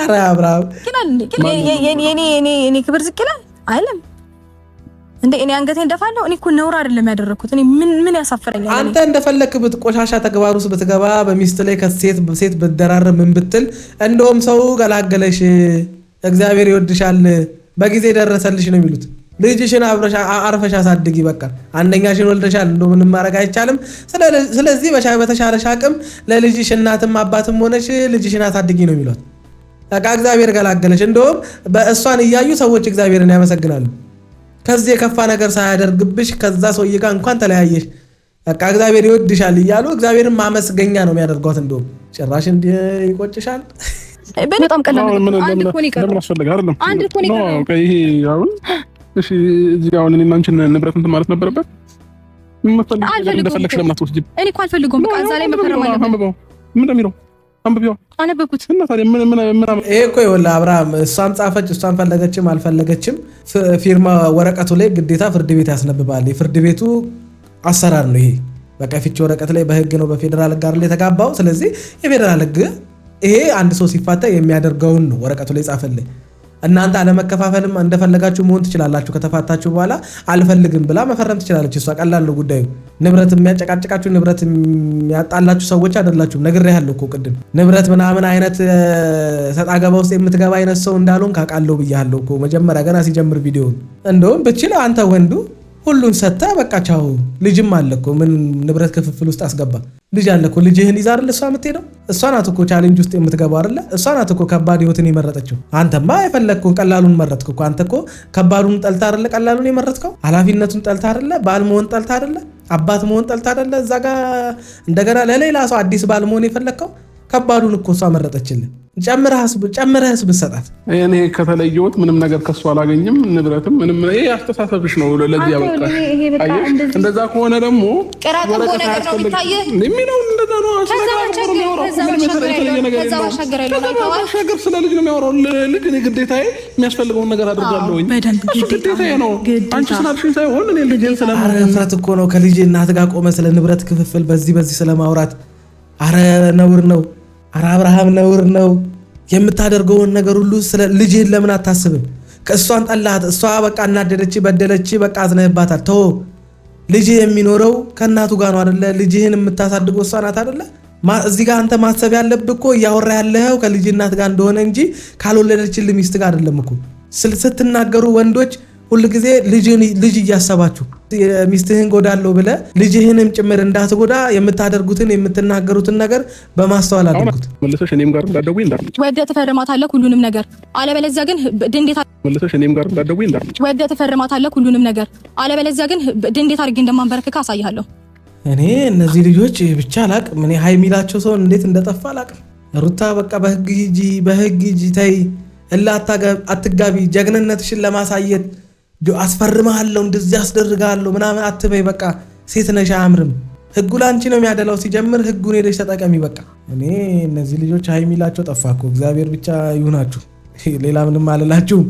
አረ አብርሃም እኔ ክብር ዝቅ ይላል አይደለም እንዴ? እኔ አንገቴን ደፋለሁ። እኔ እኮ ነውር አይደለም ያደረኩት። እኔ ምን ያሳፈረኛል? አንተ እንደፈለክ ቆሻሻ ተግባር ውስጥ ብትገባ በሚስት ላይ ከሴት ብትደራረብ ምን ብትል እንደውም ሰው ገላገለሽ፣ እግዚአብሔር ይወድሻል፣ በጊዜ ደረሰልሽ ነው የሚሉት። ልጅሽን አርፈሽ አሳድጊ፣ በቃ አንደኛሽን ወልደሻል፣ እንደው ምንም ማድረግ አይቻልም። ስለዚህ በተሻለሽ አቅም ለልጅሽ እናትም አባትም ሆነሽ ልጅሽን አሳድጊ ነው የሚሉት። በቃ እግዚአብሔር ገላገለሽ። እንደውም በእሷን እያዩ ሰዎች እግዚአብሔርን ያመሰግናሉ። ከዚህ የከፋ ነገር ሳያደርግብሽ ከዛ ሰውዬ ጋር እንኳን ተለያየሽ፣ በቃ እግዚአብሔር ይወድሻል እያሉ እግዚአብሔርን ማመስገኛ ነው የሚያደርጓት። እንደውም ጭራሽ እንዲህ ይቆጭሻል። በጣም ቀላል ነው። አንድ እኮ ነው ይቀር አንድ እኮ ነው ይቀር። ይሄ አሁን እሺ፣ እዚህ ጋር አሁን እኔና አንቺን ንብረት እንትን ማለት ነበረበት። እንደፈለግሽ ለምን አትወስጂም? እኔ እኮ አልፈልገውም። በቃ እዛ ላይ መፈረም አለበት። ምን እንደሚለው አንብቢው። አነበብኩት እና ታዲያ ምን ይሄ እኮ ይኸውልህ አብርሃም፣ እሷም ጻፈች እሷም ፈለገችም አልፈለገችም ፊርማ ወረቀቱ ላይ ግዴታ ፍርድ ቤት ያስነብባል። የፍርድ ቤቱ አሰራር ነው ይሄ። በቃ ፍቺ ወረቀት ላይ በህግ ነው በፌደራል ጋር ላይ የተጋባው። ስለዚህ የፌደራል ህግ ይሄ አንድ ሰው ሲፋታ የሚያደርገውን ነው ወረቀቱ ላይ ጻፈልኝ። እናንተ አለመከፋፈልም እንደፈለጋችሁ መሆን ትችላላችሁ። ከተፋታችሁ በኋላ አልፈልግም ብላ መፈረም ትችላለች። እሷ ቀላል ነው ጉዳዩ። ንብረት የሚያጨቃጭቃችሁ ንብረት የሚያጣላችሁ ሰዎች አይደላችሁም። ነግሬሃለሁ እኮ ቅድም ንብረት ምናምን አይነት ሰጣ ገባ ውስጥ የምትገባ አይነት ሰው እንዳልሆን ካቃለው ብያለሁ እኮ መጀመሪያ ገና ሲጀምር ቪዲዮውን። እንደውም ብችል አንተ ወንዱ ሁሉን ሰጥተህ በቃ ቻው። ልጅም አለ እኮ ምን ንብረት ክፍፍል ውስጥ አስገባ። ልጅ አለ እኮ ልጅህን ይዛ አይደል እሷ የምትሄደው? እሷ ናት እኮ ቻሌንጅ ውስጥ የምትገባው አይደለ? እሷ ናት እኮ ከባድ ህይወትን የመረጠችው። አንተማ የፈለግከውን ቀላሉን መረጥክ እኮ። አንተ እኮ ከባዱን ጠልታ አይደለ ቀላሉን የመረጥከው? ኃላፊነቱን ጠልታ አይደለ? ባል መሆን ጠልታ አይደለ? አባት መሆን ጠልታ አይደለ? እዛ ጋር እንደገና ለሌላ ሰው አዲስ ባል መሆን የፈለግከው ከባዱን እኮ እሷ መረጠችልህ። ጨምረህስ ብትሰጣት እኔ ከተለየሁት ምንም ነገር ከሱ አላገኝም፣ ንብረትም ምንም። ይሄ አስተሳሰብሽ ነው ለዚህ ያበቃሽ። እንደዛ ከሆነ ደግሞ ሻገር ስለ ልጅ ነው የሚያወራው። ልጅ እኔ ግዴታዬ የሚያስፈልገውን ነገር አድርጋለሁኝ። እሱ ግዴታዬ ነው። አንቺ ስላልሽኝ ሳይሆን እኔ ልጅን ስለማፍራት እኮ ነው። ከልጅ እናት ጋር ቆመ ስለ ንብረት ክፍፍል በዚህ ስለማውራት አረ ነውር ነው። አረ አብርሃም ነውር ነው። የምታደርገውን ነገር ሁሉ ስለ ልጅህን ለምን አታስብም? ከእሷን ጠላት፣ እሷ በቃ እናደደች፣ በደለች፣ በቃ አዝነህባታል። ተው። ልጅህ የሚኖረው ከእናቱ ጋር ነው አይደለ? ልጅህን የምታሳድገው እሷ ናት አይደለ? እዚህ ጋር አንተ ማሰብ ያለብህ እኮ እያወራ ያለኸው ከልጅ እናት ጋር እንደሆነ እንጂ ካልወለደችልህ ሚስት ጋር አይደለም እኮ። ስትናገሩ ወንዶች ሁል ጊዜ ልጅ እያሰባችሁ ሚስትህን ጎዳለሁ ብለህ ልጅህንም ጭምር እንዳትጎዳ የምታደርጉትን የምትናገሩትን ነገር በማስተዋል አድርጉት። መልሰሽ እኔም ጋር እንዳትደውይ እንዳትመጪ። ወደህ ትፈርማታለህ ሁሉንም ነገር፣ አለበለዚያ ግን ድንዴት መልሰሽ እኔም ጋር እንዳትደውይ እንዳትመጪ። ወደህ ትፈርማታለህ ሁሉንም ነገር፣ አለበለዚያ ግን ድንዴት አድርጌ እንደማንበረክክ አሳይሃለሁ። እኔ እነዚህ ልጆች ብቻ አላቅም። እኔ ሀይ የሚላቸው ሰው እንዴት እንደጠፋ አላቅም። ሩታ በቃ በህግ ሂጂ ተይ፣ እላ አትጋቢ፣ ጀግንነትሽን ለማሳየት አስፈርምሃለሁ እንደዚህ አስደርጋለሁ ምናምን አትበይ። በቃ ሴት ነሽ አያምርም። ህጉ ላንቺ ነው የሚያደላው። ሲጀምር ህጉን ሄደሽ ተጠቀሚ። በቃ እኔ እነዚህ ልጆች ሀይ የሚላቸው ጠፋ እኮ። እግዚአብሔር ብቻ ይሁናችሁ፣ ሌላ ምንም አልላችሁም።